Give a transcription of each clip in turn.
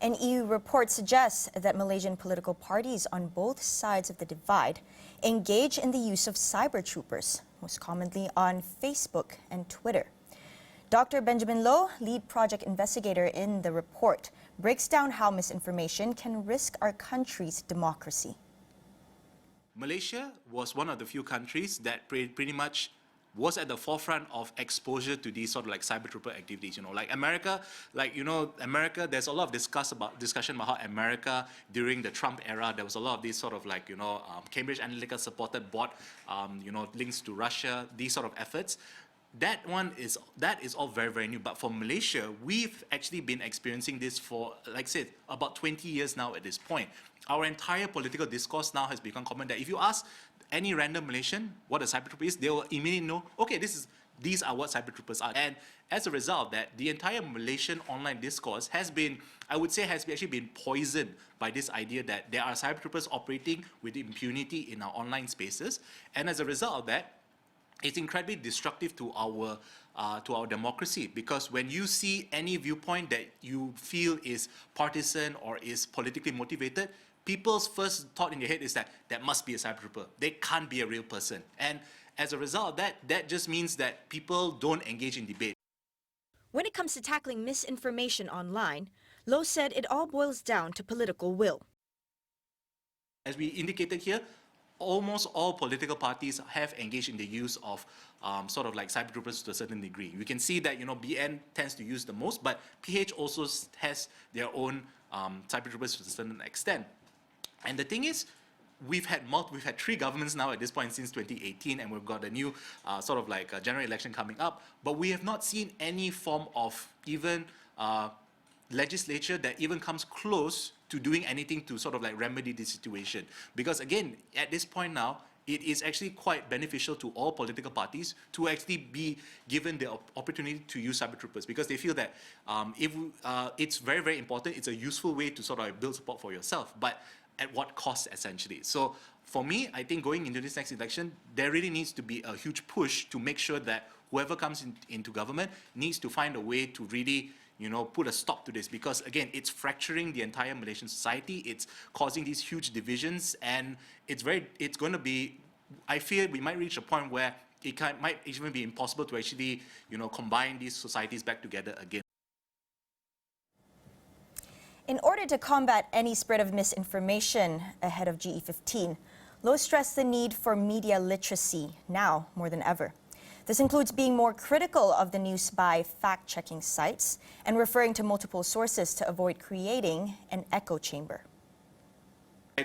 An EU report suggests that Malaysian political parties on both sides of the divide engage in the use of cybertroopers, most commonly on Facebook and Twitter. Dr. Benjamin Loh, lead project investigator in the report, breaks down how misinformation can risk our country's democracy. Malaysia was one of the few countries that pretty much was at the forefront of exposure to these sort of like cyber trooper activities. Like America, America, there's a lot of discussion about how America during the Trump era, there was a lot of these sort of like, Cambridge Analytica supported bot, links to Russia, these sort of efforts. That is all very, very new. But for Malaysia, we've actually been experiencing this for, like I said, about 20 years now at this point. Our entire political discourse now has become common that if you ask any random Malaysian what a cyber trooper is, they will immediately know, okay, these are what cyber troopers are. And as a result of that, the entire Malaysian online discourse has been, I would say, has actually been poisoned by this idea that there are cyber troopers operating with impunity in our online spaces. And as a result of that, it's incredibly destructive to our democracy, because when you see any viewpoint that you feel is partisan or is politically motivated, people's first thought in their head is that must be a cyber trooper. They can't be a real person. And as a result of that, that just means that people don't engage in debate. When it comes to tackling misinformation online, Loh said it all boils down to political will. As we indicated here, almost all political parties have engaged in the use of sort of like cyber troopers to a certain degree. We can see that BN tends to use the most, but PH also has their own cyber troopers to a certain extent. And the thing is, we've had three governments now at this point since 2018, and we've got a new sort of like a general election coming up, but we have not seen any form of even legislature that even comes close to doing anything to sort of like remedy the situation. Because again, at this point now, it is actually quite beneficial to all political parties to actually be given the opportunity to use cyber troopers, because they feel that it's very, very important. It's a useful way to sort of build support for yourself, but at what cost, essentially? So for me, I think going into this next election, there really needs to be a huge push to make sure that whoever comes into government needs to find a way to really put a stop to this, because again, it's fracturing the entire Malaysian society. It's causing these huge divisions, and it's going to be, I fear we might reach a point where it might even be impossible to actually, combine these societies back together again. In order to combat any spread of misinformation ahead of GE15, Loh stressed the need for media literacy now more than ever. This includes being more critical of the news by fact-checking sites and referring to multiple sources to avoid creating an echo chamber.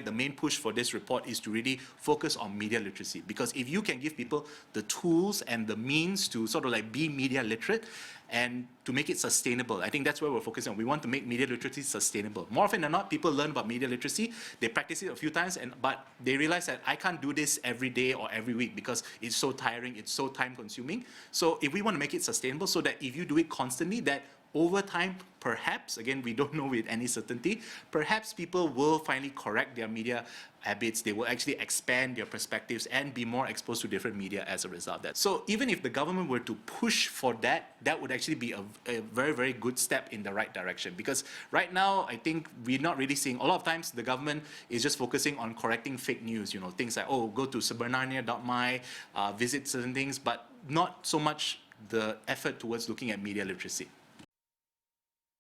The main push for this report is to really focus on media literacy, because if you can give people the tools and the means to sort of like be media literate and to make it sustainable, I think that's where we're focusing on. We want to make media literacy sustainable. More often than not, people learn about media literacy, they practice it a few times, but they realize that I can't do this every day or every week because it's so tiring, it's so time consuming. So if we want to make it sustainable so that if you do it constantly, that over time, perhaps, again, we don't know with any certainty, perhaps people will finally correct their media habits. They will actually expand their perspectives and be more exposed to different media as a result of that. So even if the government were to push for that, that would actually be a very, very good step in the right direction. Because right now, I think we're not really seeing, a lot of times the government is just focusing on correcting fake news, things like, oh, go to sebenarnya.my, visit certain things, but not so much the effort towards looking at media literacy.